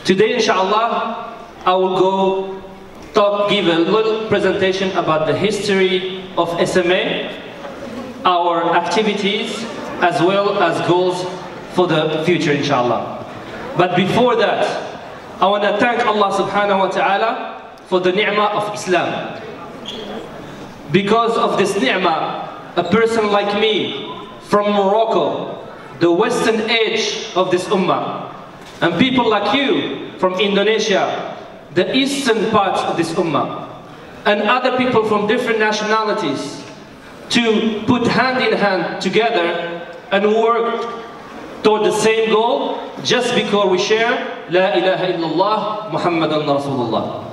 Today, inshallah, I will give a little presentation about the history of SMA, our activities, as well as goals for the future, inshallah. But before that, I want to thank Allah subhanahu wa ta'ala for the ni'mah of Islam. Because of this ni'mah, a person like me from Morocco, the western edge of this ummah, and people like you from Indonesia, the eastern part of this ummah, and other people from different nationalities, to put hand in hand together and work toward the same goal, just because we share La ilaha illallah Muhammadan Rasulullah.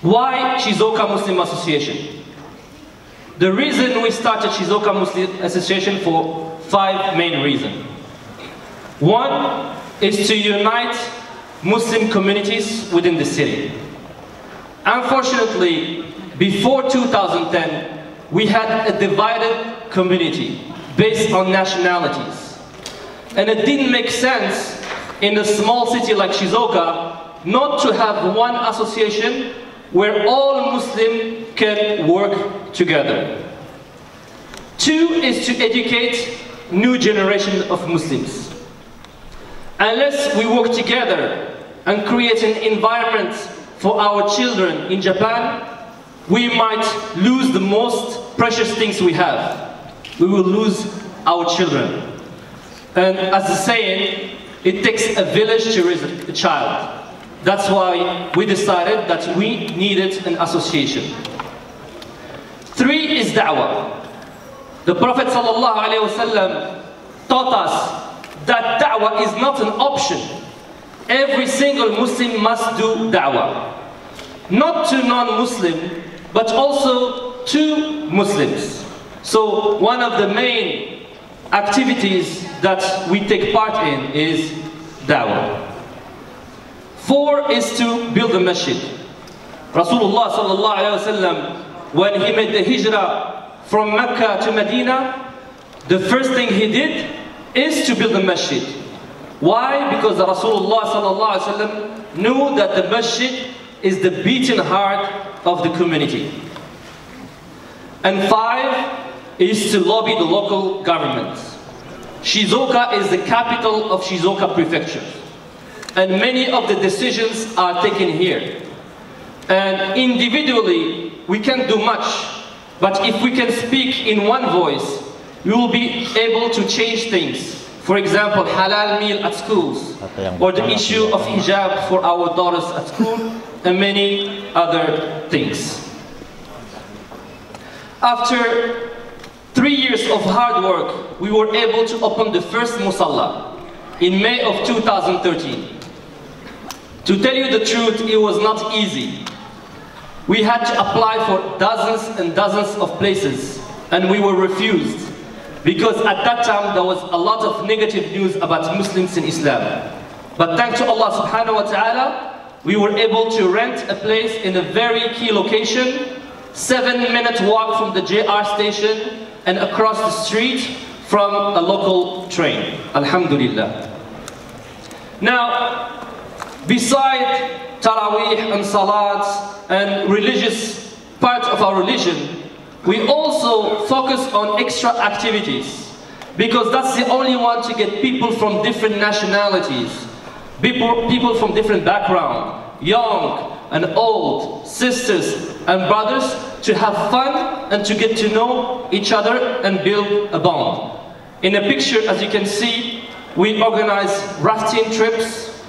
Why Shizuoka Muslim Association? The reason we started Shizuoka Muslim Association for 5 main reasons. One is to unite Muslim communities within the city. Unfortunately, before 2010, we had a divided community based on nationalities. And it didn't make sense in a small city like Shizuoka not to have one association where all Muslims can work together. 2 is to educate new generation of Muslims. Unless we work together and create an environment for our children in Japan, we might lose the most precious things we have. We will lose our children. And as the saying, it takes a village to raise a child. That's why we decided that we needed an association. 3 is da'wah. The Prophet ﷺ taught us that da'wah is not an option. Every single Muslim must do da'wah. Not to non-Muslim, but also to Muslims. So one of the main activities that we take part in is da'wah. 4 is to build a masjid. Rasulullah sallallahu alayhi wasallam, when he made the hijrah from Mecca to Medina, the first thing he did is to build a masjid. Why? Because Rasulullah sallallahu alayhi wasallam knew that the masjid is the beating heart of the community. And 5 is to lobby the local governments. Shizuoka is the capital of Shizuoka Prefecture, and many of the decisions are taken here. And individually, we can't do much, but if we can speak in one voice, we will be able to change things. For example, halal meal at schools, or the issue of hijab for our daughters at school, and many other things. After 3 years of hard work, we were able to open the first musalla in May of 2013. To tell you the truth, it was not easy. We had to apply for dozens and dozens of places, and we were refused. Because at that time, there was a lot of negative news about Muslims in Islam. But thanks to Allah subhanahu wa ta'ala, we were able to rent a place in a very key location, 7-minute walk from the JR station, and across the street from a local train. Alhamdulillah. Now, beside Taraweeh and Salat and religious part of our religion, we also focus on extra activities, because that's the only one to get people from different nationalities, people from different backgrounds, young and old, sisters and brothers, to have fun and to get to know each other and build a bond. In a picture, as you can see, we organize rafting trips.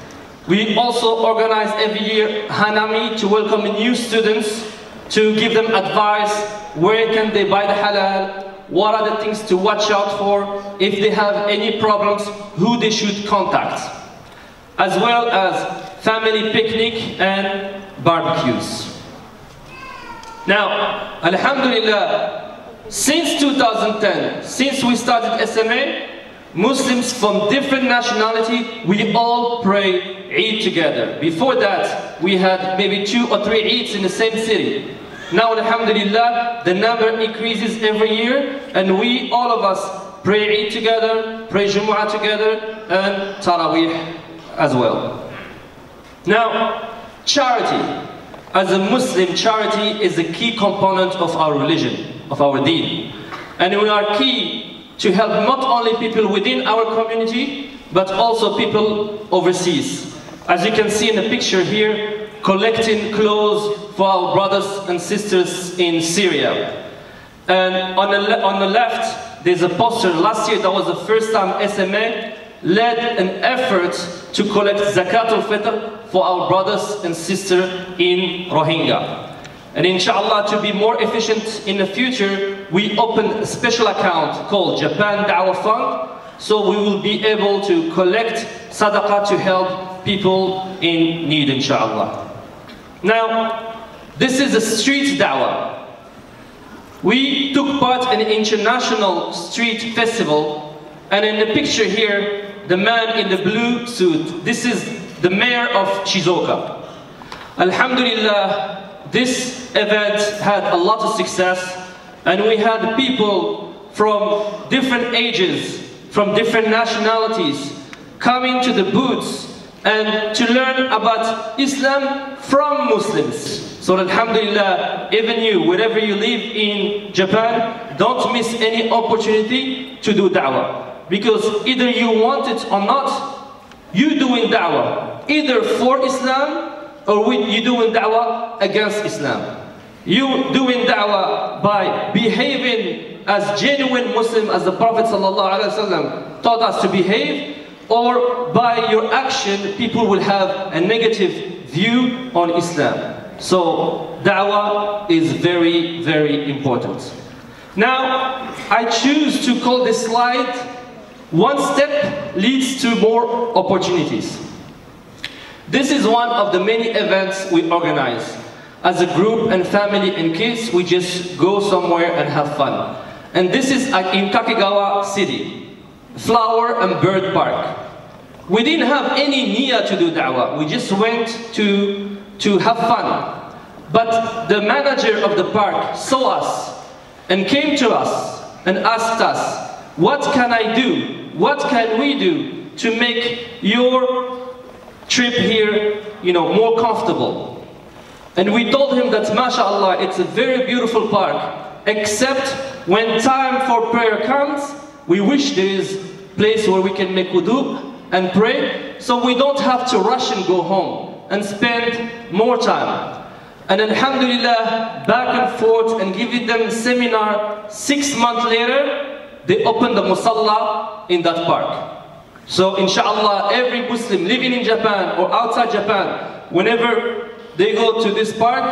We also organize every year Hanami to welcome new students, to give them advice, where can they buy the halal, what are the things to watch out for, if they have any problems, who they should contact, as well as family picnic and barbecues. Now, alhamdulillah, since 2010, since we started SMA, Muslims from different nationality, we all pray Eid together. Before that, we had maybe 2 or 3 Eids in the same city. Now, alhamdulillah, the number increases every year, and we, all of us, pray Eid together, pray Jumu'ah together, and Taraweeh as well. Now, charity. As a Muslim, charity is a key component of our religion, of our deen. And we are key to help not only people within our community, but also people overseas. As you can see in the picture here, collecting clothes for our brothers and sisters in Syria. And on the left, there's a poster. Last year, that was the first time SMA led an effort to collect Zakat al-Fitr for our brothers and sisters in Rohingya. And inshallah, to be more efficient in the future, we opened a special account called Japan Dawah Fund, so we will be able to collect sadaqah to help people in need, inshallah. Now, this is a street dawah. We took part in an international street festival, and in the picture here, the man in the blue suit, this is the mayor of Shizuoka. Alhamdulillah, this event had a lot of success, and we had people from different ages, from different nationalities, coming to the booths and to learn about Islam from Muslims. So alhamdulillah, even you, wherever you live in Japan, don't miss any opportunity to do da'wah. Because either you want it or not, you doing da'wah, either for Islam or you doing da'wah against Islam. You doing da'wah by behaving as genuine Muslim as the Prophet ﷺ taught us to behave, or by your action people will have a negative view on Islam. So da'wah is very, very important. Now, I choose to call this slide, "One step leads to more opportunities." This is one of the many events we organize. As a group and family and kids, we just go somewhere and have fun. And this is in Kakegawa City, Flower and Bird Park. We didn't have any niyyah to do da'wah. We just went to have fun. But the manager of the park saw us and came to us and asked us, "What can I do? What can we do to make your trip here, more comfortable?" And we told him that, mashallah, it's a very beautiful park, except when time for prayer comes, we wish there is a place where we can make wudu and pray, so we don't have to rush and go home and spend more time. And alhamdulillah, back and forth and giving them seminar, 6 months later, they opened the musalla in that park. So inshallah, every Muslim living in Japan or outside Japan, whenever they go to this park,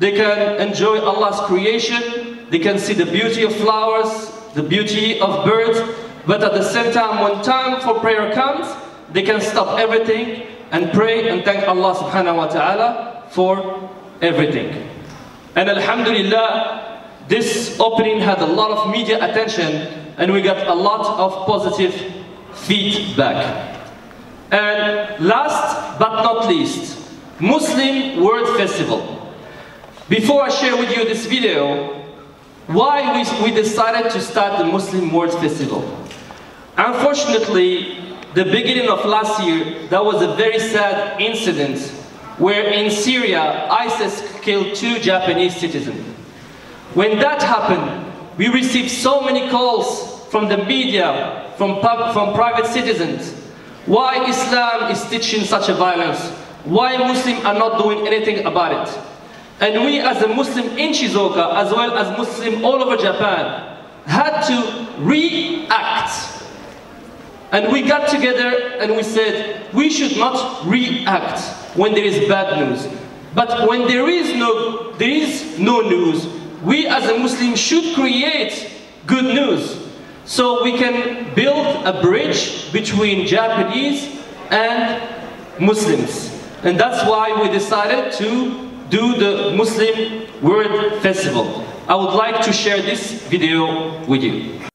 they can enjoy Allah's creation, they can see the beauty of flowers, the beauty of birds, but at the same time, when time for prayer comes, they can stop everything and pray and thank Allah subhanahu wa ta'ala for everything. And alhamdulillah, this opening had a lot of media attention, and we got a lot of positive feedback. And last but not least, Muslim World Festival. Before I share with you this video, why we decided to start the Muslim World Festival. Unfortunately, the beginning of last year, that was a very sad incident where in Syria, ISIS killed 2 Japanese citizens. When that happened, we received so many calls from the media, from private citizens. Why Islam is teaching such a violence? Why Muslims are not doing anything about it? And we as a Muslim in Shizuoka, as well as Muslims all over Japan, had to react. And we got together and we said, we should not react when there is bad news. But when there is no news, we as a Muslim should create good news. So we can build a bridge between Japanese and Muslims. And that's why we decided to do the Muslim World Festival. I would like to share this video with you.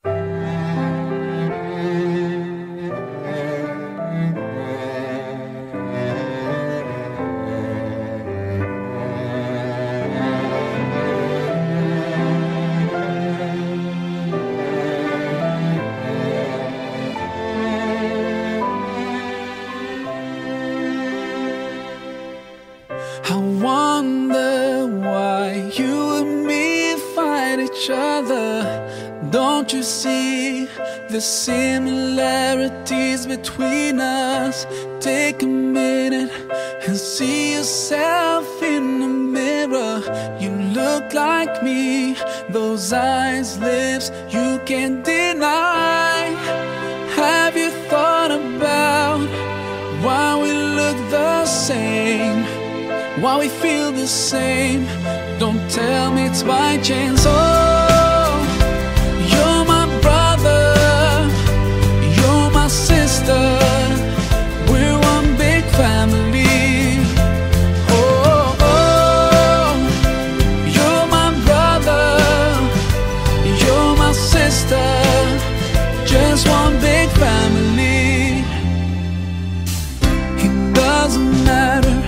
I wonder why you and me fight each other. Don't you see the similarities between us? Take a minute and see yourself in the mirror. You look like me, those eyes, lips, you can't deny. Have you thought about why we look the same? Why we feel the same? Don't tell me it's by chance. Oh, you're my brother, you're my sister, we're one big family. Oh, oh, you're my brother, you're my sister, just one big family. It doesn't matter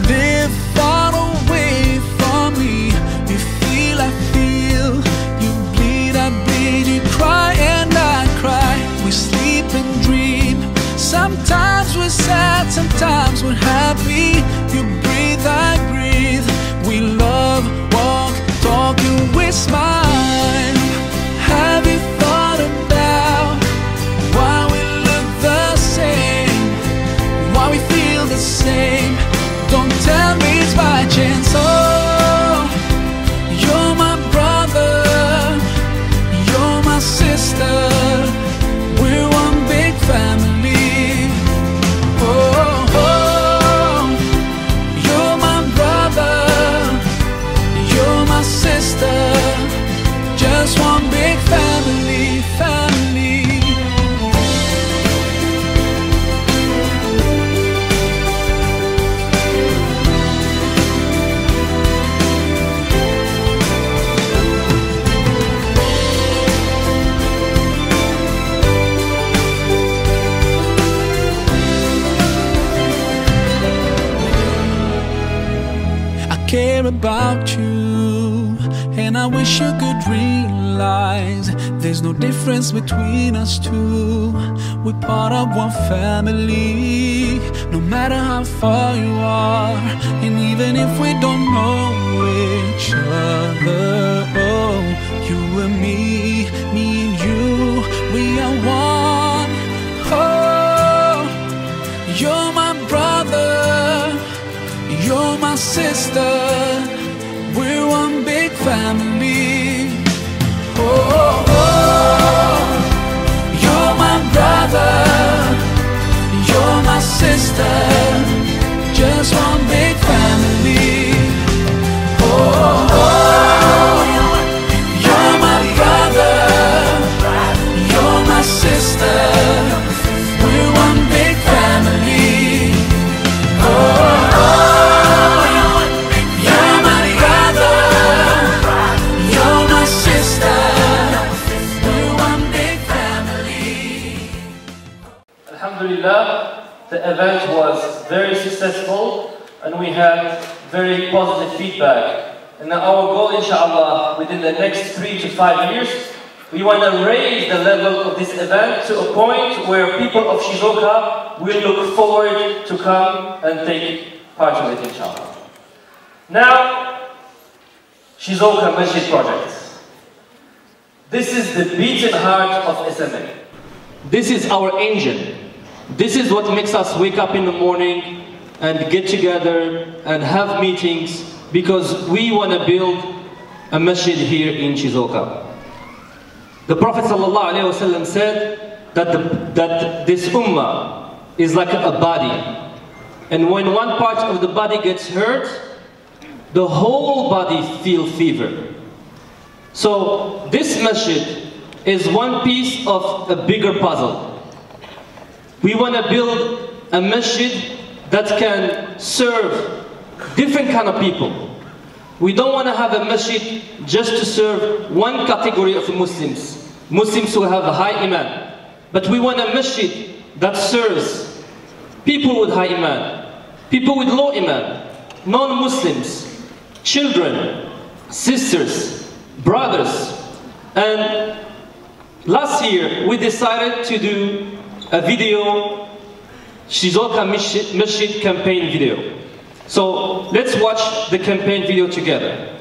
live far away from me. You feel, I feel. You bleed, I bleed. You cry and I cry. We sleep and dream. Sometimes we're sad, sometimes we're happy. You breathe, I breathe. We love, walk, talk, and we smile. Have you thought about why we look the same? Why we feel the same? Don't tell me it's by chance. Oh, you're my brother, you're my sister, we're one big family. Oh, oh, you're my brother, you're my sister, just one big family, family. Care about you, and I wish you could realize there's no difference between us two. We're part of one family, no matter how far you are, and even if we don't know each other. Oh, you and me and you, we are one. Oh, you're my brother, you're my sister, we're one big family. Oh, oh, you're my brother, you're my sister, just one big family. Oh, oh, you're my brother, you're my sister, we're one big family. Oh, Alhamdulillah, the event was very successful and we had very positive feedback. And our goal, inshallah, within the next 3 to 5 years, we want to raise the level of this event to a point where people of Shizuoka will look forward to come and take part of it, inshallah. Now, Shizuoka Masjid project. This is the beating heart of SMA. This is our engine. This is what makes us wake up in the morning and get together and have meetings, because we want to build a masjid here in Shizuoka. The Prophet ﷺ said that this ummah is like a body, and when one part of the body gets hurt, the whole body feels fever. So this masjid is one piece of a bigger puzzle. We want to build a masjid that can serve different kind of people. We don't want to have a masjid just to serve one category of Muslims, Muslims who have a high iman. But we want a masjid that serves people with high iman, people with low iman, non-Muslims, children, sisters, brothers. And last year we decided to do a video, Shizuoka Masjid campaign video. So let's watch the campaign video together.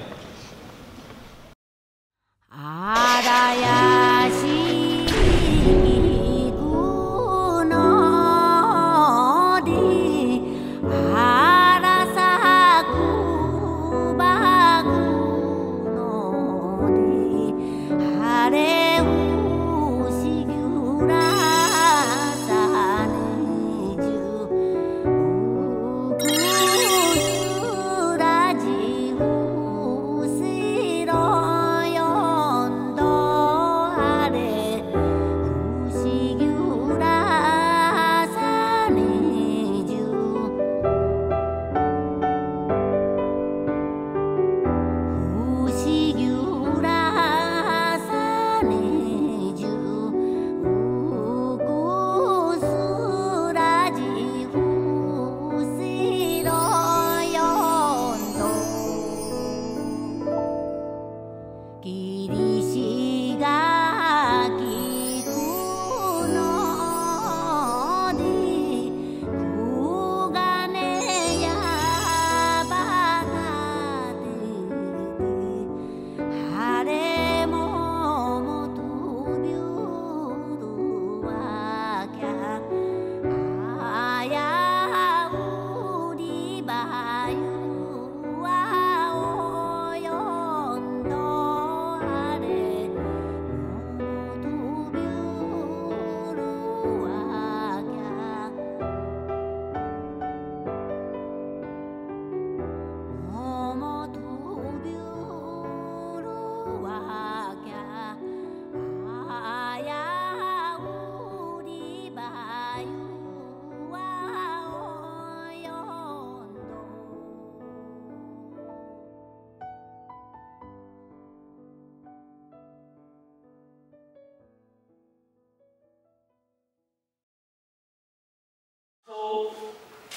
So,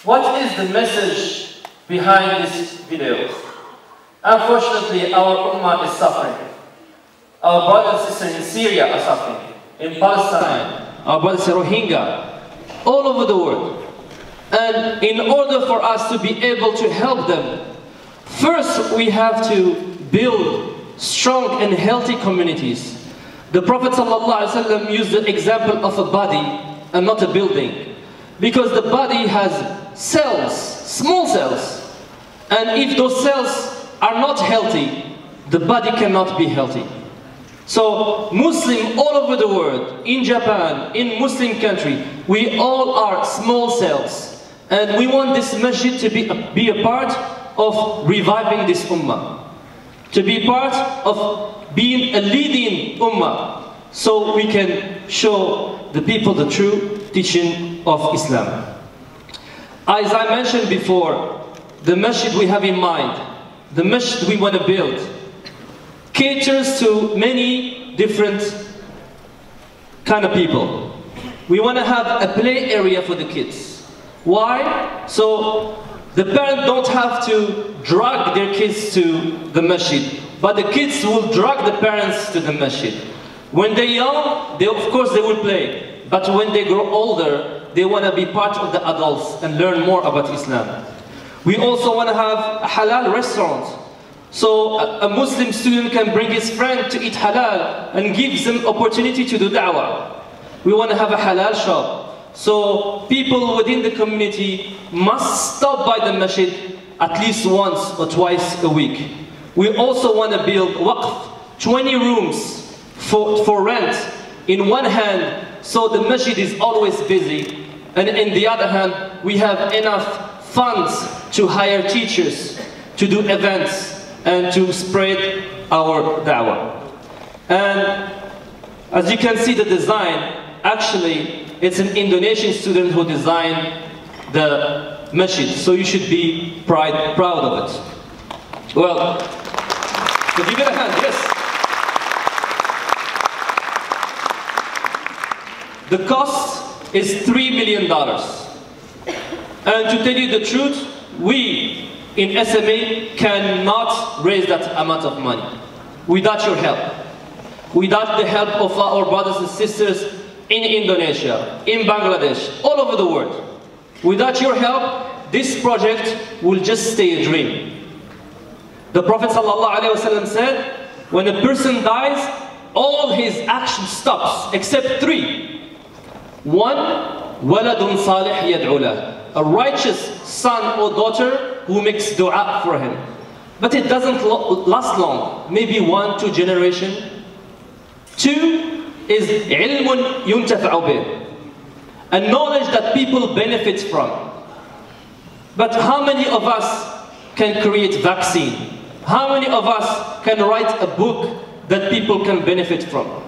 what is the message behind this video? Unfortunately, our ummah is suffering. Our brothers and sisters in Syria are suffering. In Palestine, our brothers in Rohingya, all over the world. And in order for us to be able to help them, first we have to build strong and healthy communities. The Prophet ﷺ used the example of a body and not a building. Because the body has cells, small cells. And if those cells are not healthy, the body cannot be healthy. So Muslim all over the world, in Japan, in Muslim country, we all are small cells. And we want this masjid to be a part of reviving this ummah. To be part of being a leading ummah. So we can show the people the true teaching of Islam. As I mentioned before, the masjid we have in mind, the masjid we want to build, caters to many different kind of people. We want to have a play area for the kids. Why? So the parents don't have to drag their kids to the masjid, but the kids will drag the parents to the masjid. When they're young, of course they will play. But when they grow older, they want to be part of the adults and learn more about Islam. We also want to have a halal restaurant. So a Muslim student can bring his friend to eat halal and gives them opportunity to do da'wah. We want to have a halal shop. So people within the community must stop by the masjid at least once or twice a week. We also want to build waqf, 20 rooms for rent in one hand, so the masjid is always busy, and in the other hand we have enough funds to hire teachers, to do events and to spread our da'wah. And as you can see the design, actually it's an Indonesian student who designed the masjid, so you should be proud of it. Well, so give it a hand, yes. The cost is $3 million. And to tell you the truth, we in SMA cannot raise that amount of money without your help. Without the help of our brothers and sisters in Indonesia, in Bangladesh, all over the world. Without your help, this project will just stay a dream. The Prophet ﷺ said, when a person dies, all his action stops except three. One, وَلَدٌ صَالِحْ يَدْعُ لَهُ, a righteous son or daughter who makes dua for him. But it doesn't last long, maybe 1-2 generations. Two is عِلْمٌ يُنْتَفَعُ بِهِ, a knowledge that people benefit from. But how many of us can create vaccine? How many of us can write a book that people can benefit from?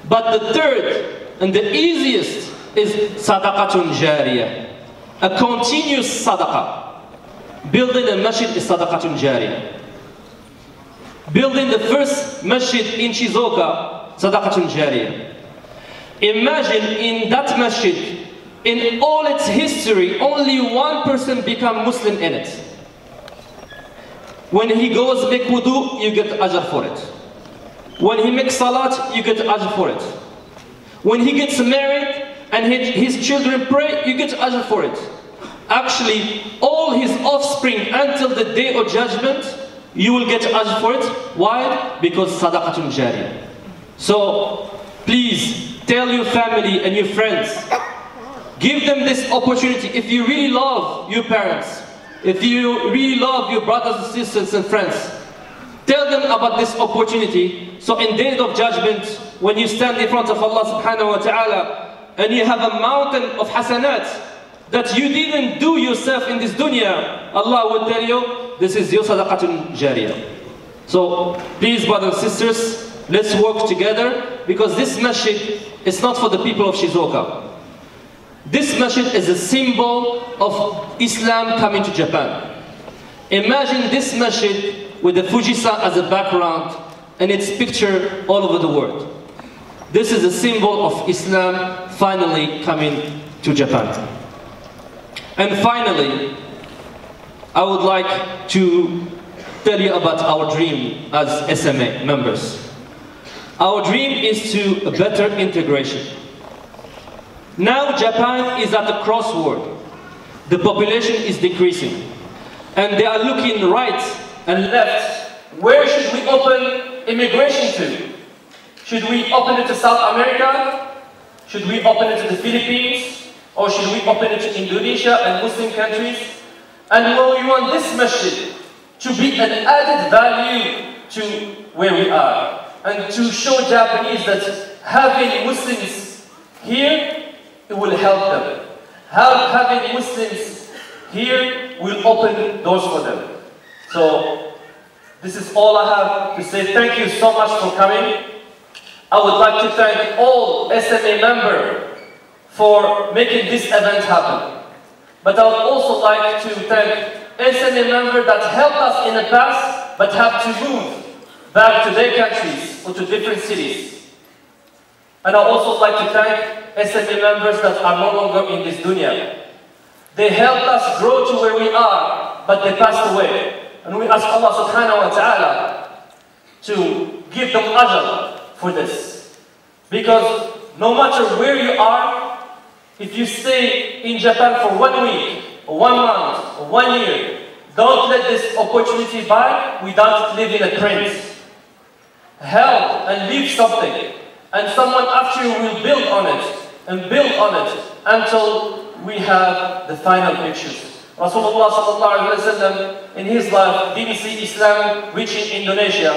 But the third and the easiest is sadaqatun jariyah, a continuous sadaqah. Building a masjid is sadaqatun jariyah. Building the first masjid in Shizuoka, sadaqatun jariyah. Imagine in that masjid, in all its history, only one person become Muslim in it. When he goes make wudu, you get ajr for it. When he makes salat, you get ajr for it. When he gets married and his children pray, you get ajr for it. Actually, all his offspring until the day of judgment, you will get ajr for it. Why? Because sadaqatun jariyah. So, please, tell your family and your friends, give them this opportunity. If you really love your parents, if you really love your brothers and sisters and friends, tell them about this opportunity. So in day of judgment, when you stand in front of Allah subhanahu wa ta'ala, and you have a mountain of hasanat that you didn't do yourself in this dunya, Allah will tell you, this is your sadaqatun jariyah. So please, brothers and sisters, let's work together, because this masjid is not for the people of Shizuoka. This masjid is a symbol of Islam coming to Japan. Imagine this masjid with the Fujisan as a background and its picture all over the world. This is a symbol of Islam finally coming to Japan. And finally, I would like to tell you about our dream as SMA members. Our dream is to a better integration. Now Japan is at a crossroad. The population is decreasing. And they are looking right and left. Where should we open immigration to? Should we open it to South America? Should we open it to the Philippines? Or should we open it to Indonesia and Muslim countries? And we want this masjid to be an added value to where we are. And to show Japanese that having Muslims here, it will help them. Having Muslims here will open doors for them. So, this is all I have to say. Thank you so much for coming. I would like to thank all SMA members for making this event happen. But I would also like to thank SMA members that helped us in the past, but have to move back to their countries or to different cities. And I also like to thank SMA members that are no longer in this dunya. They helped us grow to where we are, but they passed away. And we ask Allah subhanahu wa ta'ala to give them ajr for this. Because no matter where you are, if you stay in Japan for 1 week, or 1 month, or 1 year, don't let this opportunity by without leaving a print. Help and leave something. And someone after you will build on it, and build on it, until we have the final pictures. Rasulullah sallallahu alaihi wasallam in his life didn't see Islam reaching Indonesia.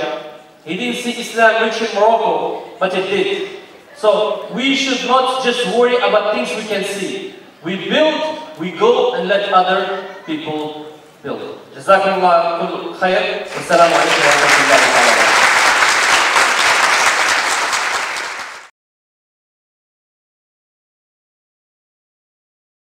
He didn't see Islam reaching Morocco, but it did. So we should not just worry about things we can see. We build, we go and let other people build. Jazakumullah khair. Wassalamu alaikum wa rahmatullahi wa barakatuh.